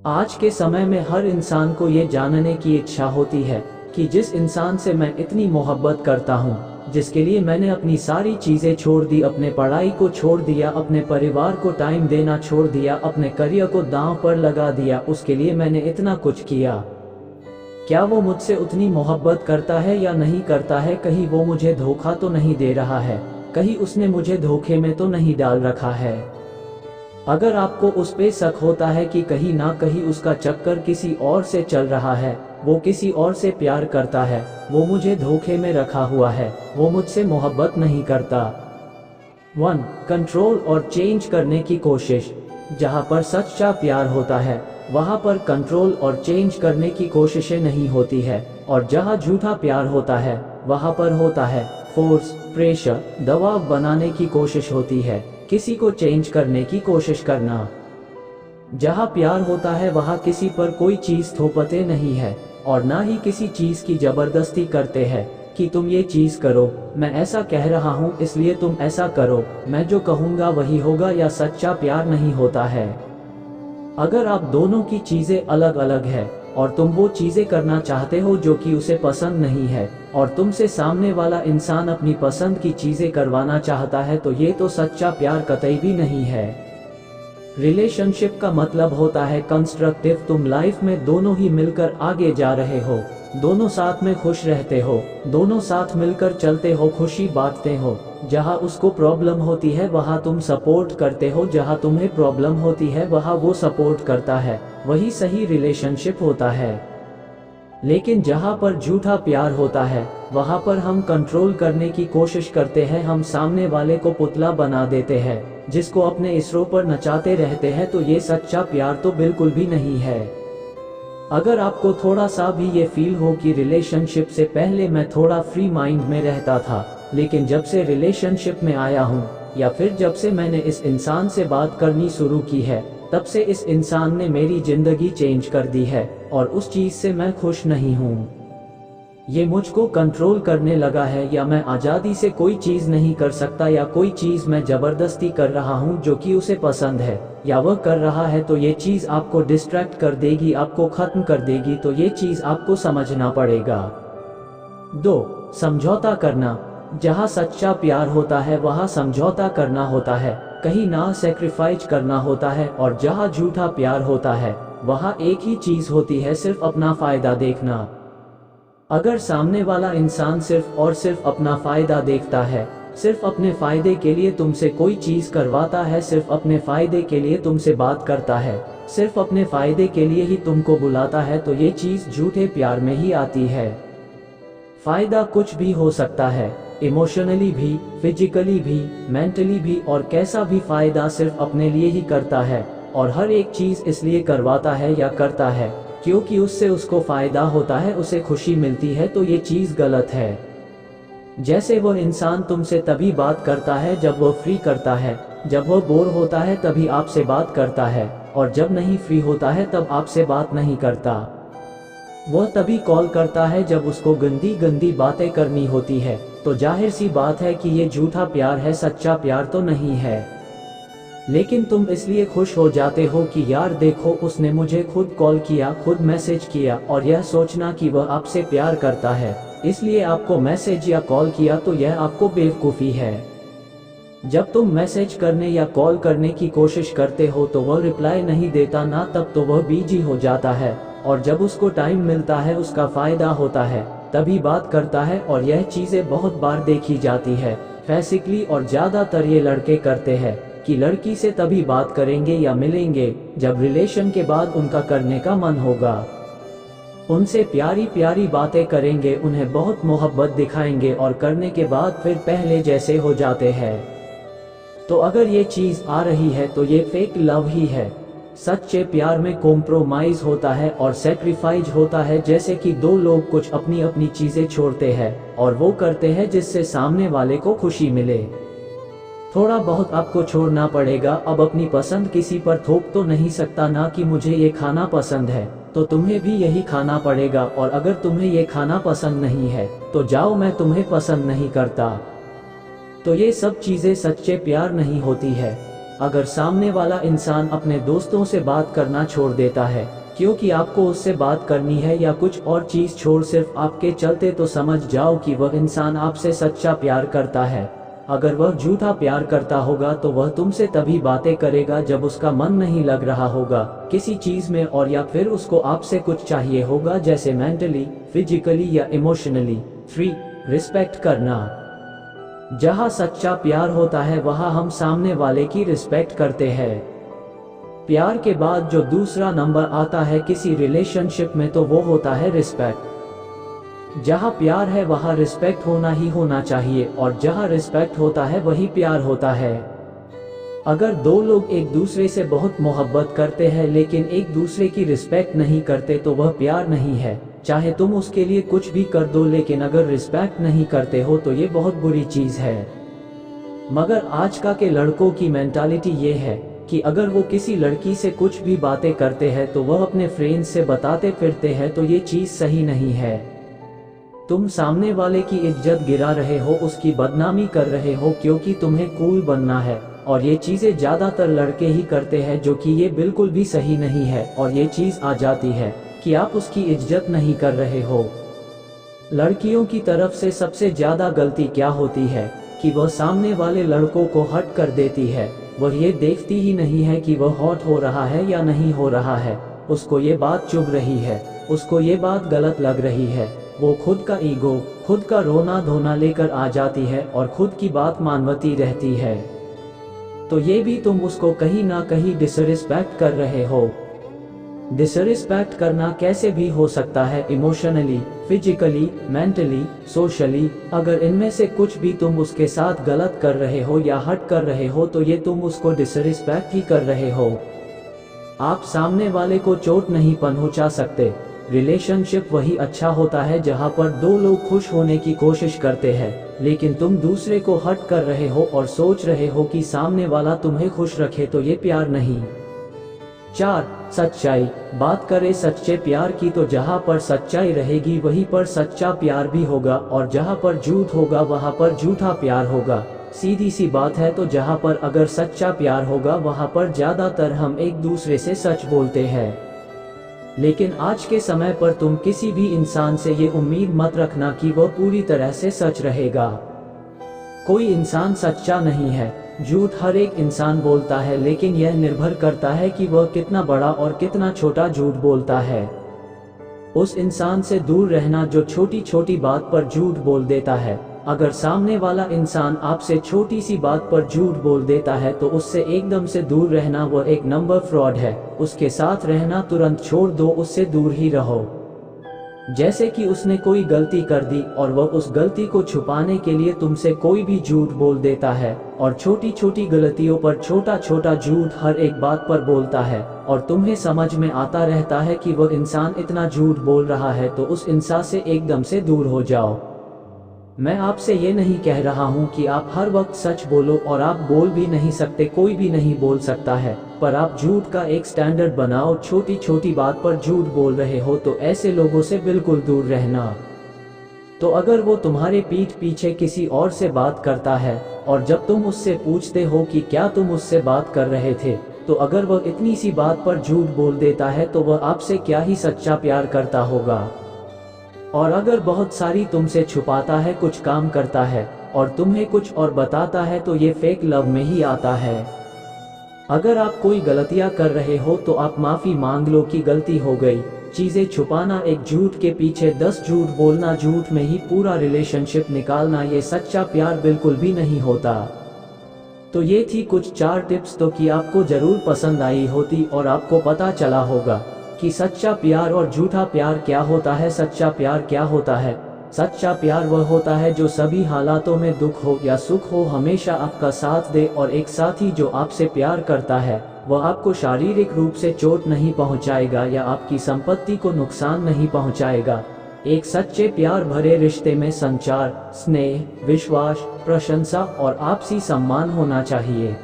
आज के समय में हर इंसान को ये जानने की इच्छा होती है कि जिस इंसान से मैं इतनी मोहब्बत करता हूँ, जिसके लिए मैंने अपनी सारी चीज़ें छोड़ दी, अपने पढ़ाई को छोड़ दिया, अपने परिवार को टाइम देना छोड़ दिया, अपने करियर को दांव पर लगा दिया, उसके लिए मैंने इतना कुछ किया, क्या वो मुझसे उतनी मोहब्बत करता है या नहीं करता है? कहीं वो मुझे धोखा तो नहीं दे रहा है? कहीं उसने मुझे धोखे में तो नहीं डाल रखा है? अगर आपको उस पे शक होता है कि कहीं ना कहीं उसका चक्कर किसी और से चल रहा है, वो किसी और से प्यार करता है, वो मुझे धोखे में रखा हुआ है, वो मुझसे मोहब्बत नहीं करता। 1. कंट्रोल और चेंज करने की कोशिश। जहाँ पर सच्चा प्यार होता है वहाँ पर कंट्रोल और चेंज करने की कोशिशें नहीं होती है, और जहाँ झूठा प्यार होता है वहाँ पर होता है फोर्स, प्रेशर, दबाव बनाने की कोशिश होती है, किसी को चेंज करने की कोशिश करना। जहाँ प्यार होता है वहाँ किसी पर कोई चीज़ थोपते नहीं है, और ना ही किसी चीज़ की ज़बरदस्ती करते हैं कि तुम ये चीज़ करो, मैं ऐसा कह रहा हूँ इसलिए तुम ऐसा करो, मैं जो कहूँगा वही होगा, या सच्चा प्यार नहीं होता है। अगर आप दोनों की चीज़ें अलग अलग है और तुम वो चीज़ें करना चाहते हो जो कि उसे पसंद नहीं है, और तुमसे सामने वाला इंसान अपनी पसंद की चीज़ें करवाना चाहता है, तो ये तो सच्चा प्यार कतई भी नहीं है। रिलेशनशिप का मतलब होता है कंस्ट्रक्टिव, तुम लाइफ में दोनों ही मिलकर आगे जा रहे हो, दोनों साथ में खुश रहते हो, दोनों साथ मिलकर चलते हो, खुशी बांटते हो। जहाँ उसको प्रॉब्लम होती है वहाँ तुम सपोर्ट करते हो, जहाँ तुम्हें प्रॉब्लम होती है वहाँ वो सपोर्ट करता है, वही सही रिलेशनशिप होता है। लेकिन जहाँ पर झूठा प्यार होता है वहाँ पर हम कंट्रोल करने की कोशिश करते हैं, हम सामने वाले को पुतला बना देते हैं, जिसको अपने इसरो पर नचाते रहते हैं, तो ये सच्चा प्यार तो बिल्कुल भी नहीं है। अगर आपको थोड़ा सा भी ये फील हो कि रिलेशनशिप से पहले मैं थोड़ा फ्री माइंड में रहता था, लेकिन जब से रिलेशनशिप में आया हूँ, या फिर जब से मैंने इस इंसान से बात करनी शुरू की है, तब से इस इंसान ने मेरी जिंदगी चेंज कर दी है, और उस चीज़ से मैं खुश नहीं हूँ। ये मुझको कंट्रोल करने लगा है, या मैं आज़ादी से कोई चीज़ नहीं कर सकता, या कोई चीज़ मैं ज़बरदस्ती कर रहा हूँ जो कि उसे पसंद है, या वह कर रहा है, तो ये चीज़ आपको डिस्ट्रैक्ट कर देगी, आपको ख़त्म कर देगी, तो ये चीज़ आपको समझना पड़ेगा। 2. समझौता करना। जहाँ सच्चा प्यार होता है वहाँ समझौता करना होता है, कहीं ना सेक्रीफाइस करना होता है, और जहाँ झूठा प्यार होता है वहाँ एक ही चीज़ होती है, सिर्फ अपना फ़ायदा देखना। अगर सामने वाला इंसान सिर्फ और सिर्फ अपना फ़ायदा देखता है, सिर्फ अपने फ़ायदे के लिए तुमसे कोई चीज़ करवाता है, सिर्फ अपने फ़ायदे के लिए तुमसे बात करता है, सिर्फ अपने फ़ायदे के लिए ही तुमको बुलाता है, तो ये चीज़ झूठे प्यार में ही आती है। फ़ायदा कुछ भी हो सकता है, इमोशनली भी, फिजिकली भी, मेंटली भी, और कैसा भी फ़ायदा सिर्फ अपने लिए ही करता है, और हर एक चीज़ इसलिए करवाता है या करता है क्योंकि उससे उसको फ़ायदा होता है, उसे खुशी मिलती है, तो ये चीज़ गलत है। जैसे वो इंसान तुमसे तभी बात करता है जब वो फ्री करता है, जब वो बोर होता है तभी आपसे बात करता है, और जब नहीं फ्री होता है तब आपसे बात नहीं करता। वह तभी कॉल करता है जब उसको गंदी गंदी बातें करनी होती है, तो जाहिर सी बात है कि ये झूठा प्यार है, सच्चा प्यार तो नहीं है। लेकिन तुम इसलिए खुश हो जाते हो कि यार देखो उसने मुझे खुद कॉल किया, खुद मैसेज किया, और यह सोचना कि वह आपसे प्यार करता है इसलिए आपको मैसेज या कॉल किया, तो यह आपको बेवकूफ़ी है। जब तुम मैसेज करने या कॉल करने की कोशिश करते हो तो वह रिप्लाई नहीं देता ना, तब तो वह बिजी हो जाता है, और जब उसको टाइम मिलता है, उसका फ़ायदा होता है, तभी बात करता है। और यह चीज़ें बहुत बार देखी जाती है बेसिकली, और ज़्यादातर ये लड़के करते हैं कि लड़की से तभी बात करेंगे या मिलेंगे जब रिलेशन के बाद उनका करने का मन होगा, उनसे प्यारी प्यारी बातें करेंगे, उन्हें बहुत मोहब्बत दिखाएंगे, और करने के बाद फिर पहले जैसे हो जाते हैं। तो अगर ये चीज़ आ रही है तो ये फेक लव ही है। सच्चे प्यार में कॉम्प्रोमाइज़ होता है और सेक्रीफाइस होता है, जैसे कि दो लोग कुछ अपनी अपनी चीज़ें छोड़ते हैं और वो करते हैं जिससे सामने वाले को खुशी मिले। थोड़ा बहुत आपको छोड़ना पड़ेगा। अब अपनी पसंद किसी पर थोप तो नहीं सकता ना, कि मुझे ये खाना पसंद है तो तुम्हें भी यही खाना पड़ेगा, और अगर तुम्हें ये खाना पसंद नहीं है तो जाओ, मैं तुम्हें पसंद नहीं करता। तो ये सब चीज़ें सच्चे प्यार नहीं होती है। अगर सामने वाला इंसान अपने दोस्तों से बात करना छोड़ देता है क्योंकि आपको उससे बात करनी है या कुछ और चीज़ छोड़ सिर्फ आपके चलते, तो समझ जाओ कि वह इंसान आपसे सच्चा प्यार करता है। अगर वह झूठा प्यार करता होगा तो वह तुमसे तभी बातें करेगा जब उसका मन नहीं लग रहा होगा किसी चीज़ में, और या फिर उसको आपसे कुछ चाहिए होगा, जैसे मेंटली, फिजिकली या इमोशनली। 3. रिस्पेक्ट करना। जहाँ सच्चा प्यार होता है वहाँ हम सामने वाले की रिस्पेक्ट करते हैं। प्यार के बाद जो दूसरा नंबर आता है किसी रिलेशनशिप में तो वो होता है रिस्पेक्ट। जहाँ प्यार है वहाँ रिस्पेक्ट होना ही होना चाहिए, और जहाँ रिस्पेक्ट होता है वही प्यार होता है। अगर दो लोग एक दूसरे से बहुत मोहब्बत करते हैं लेकिन एक दूसरे की रिस्पेक्ट नहीं करते तो वह प्यार नहीं है। चाहे तुम उसके लिए कुछ भी कर दो, लेकिन अगर रिस्पेक्ट नहीं करते हो तो ये बहुत बुरी चीज़ है। मगर आज का के लड़कों की मेंटालिटी ये है कि अगर वो किसी लड़की से कुछ भी बातें करते हैं तो वह अपने फ्रेंड्स से बताते फिरते हैं, तो ये चीज़ सही नहीं है। तुम सामने वाले की इज्जत गिरा रहे हो, उसकी बदनामी कर रहे हो क्योंकि तुम्हें कूल बनना है, और ये चीज़ें ज़्यादातर लड़के ही करते हैं, जो कि ये बिल्कुल भी सही नहीं है। और ये चीज़ आ जाती है कि आप उसकी इज्जत नहीं कर रहे हो। लड़कियों की तरफ से सबसे ज़्यादा गलती क्या होती है कि वह सामने वाले लड़कों को हर्ट कर देती है। वह ये देखती ही नहीं है कि वह हॉट हो रहा है या नहीं हो रहा है, उसको ये बात चुभ रही है, उसको ये बात गलत लग रही है। वो खुद का ईगो, खुद का रोना धोना लेकर आ जाती है और खुद की बात मानवती रहती है। तो ये भी तुम उसको कहीं ना कहीं डिसरिस्पेक्ट कर रहे हो। डिसरिस्पेक्ट करना कैसे भी हो सकता है, इमोशनली, फिजिकली, मेंटली, सोशली। अगर इनमें से कुछ भी तुम उसके साथ गलत कर रहे हो या हट कर रहे हो तो ये तुम उसको डिसरिस्पेक्ट ही कर रहे हो। आप सामने वाले को चोट नहीं पहुंचा सकते। रिलेशनशिप वही अच्छा होता है जहां पर दो लोग खुश होने की कोशिश करते हैं, लेकिन तुम दूसरे को हट कर रहे हो और सोच रहे हो कि सामने वाला तुम्हें खुश रखे, तो ये प्यार नहीं। 4. सच्चाई। बात करें सच्चे प्यार की तो जहाँ पर सच्चाई रहेगी वहीं पर सच्चा प्यार भी होगा, और जहाँ पर झूठ होगा वहाँ पर झूठा प्यार होगा। सीधी सी बात है। तो जहाँ पर अगर सच्चा प्यार होगा वहाँ पर ज़्यादातर हम एक दूसरे से सच बोलते हैं, लेकिन आज के समय पर तुम किसी भी इंसान से ये उम्मीद मत रखना कि वह पूरी तरह से सच रहेगा। कोई इंसान सच्चा नहीं है। झूठ हर एक इंसान बोलता है, लेकिन यह निर्भर करता है कि वह कितना बड़ा और कितना छोटा झूठ बोलता है। उस इंसान से दूर रहना जो छोटी छोटी बात पर झूठ बोल देता है। अगर सामने वाला इंसान आपसे छोटी सी बात पर झूठ बोल देता है तो उससे एकदम से दूर रहना, वह एक नंबर फ्रॉड है। उसके साथ रहना तुरंत छोड़ दो, उससे दूर ही रहो। जैसे कि उसने कोई गलती कर दी और वह उस गलती को छुपाने के लिए तुमसे कोई भी झूठ बोल देता है, और छोटी छोटी गलतियों पर छोटा छोटा झूठ हर एक बात पर बोलता है, और तुम्हें समझ में आता रहता है कि वह इंसान इतना झूठ बोल रहा है, तो उस इंसान से एकदम से दूर हो जाओ। मैं आपसे ये नहीं कह रहा हूँ कि आप हर वक्त सच बोलो, और आप बोल भी नहीं सकते, कोई भी नहीं बोल सकता है, पर आप झूठ का एक स्टैंडर्ड बनाओ। छोटी छोटी बात पर झूठ बोल रहे हो तो ऐसे लोगों से बिल्कुल दूर रहना। तो अगर वो तुम्हारे पीठ पीछे किसी और से बात करता है और जब तुम उससे पूछते हो कि क्या तुम उससे बात कर रहे थे, तो अगर वह इतनी सी बात पर झूठ बोल देता है तो वह आपसे क्या ही सच्चा प्यार करता होगा। और अगर बहुत सारी तुमसे छुपाता है, कुछ काम करता है और तुम्हें कुछ और बताता है, तो ये फेक लव में ही आता है। अगर आप कोई गलतियां कर रहे हो तो आप माफ़ी मांग लो कि गलती हो गई। चीज़ें छुपाना, एक झूठ के पीछे 10 झूठ बोलना, झूठ में ही पूरा रिलेशनशिप निकालना, ये सच्चा प्यार बिल्कुल भी नहीं होता। तो ये थी कुछ 4 टिप्स, तो कि आपको ज़रूर पसंद आई होती और आपको पता चला होगा कि सच्चा प्यार और झूठा प्यार क्या होता है। सच्चा प्यार क्या होता है? सच्चा प्यार वह होता है जो सभी हालातों में, दुख हो या सुख हो, हमेशा आपका साथ दे, और एक साथी जो आपसे प्यार करता है वह आपको शारीरिक रूप से चोट नहीं पहुंचाएगा या आपकी संपत्ति को नुकसान नहीं पहुंचाएगा। एक सच्चे प्यार भरे रिश्ते में संचार, स्नेह, विश्वास, प्रशंसा और आपसी सम्मान होना चाहिए।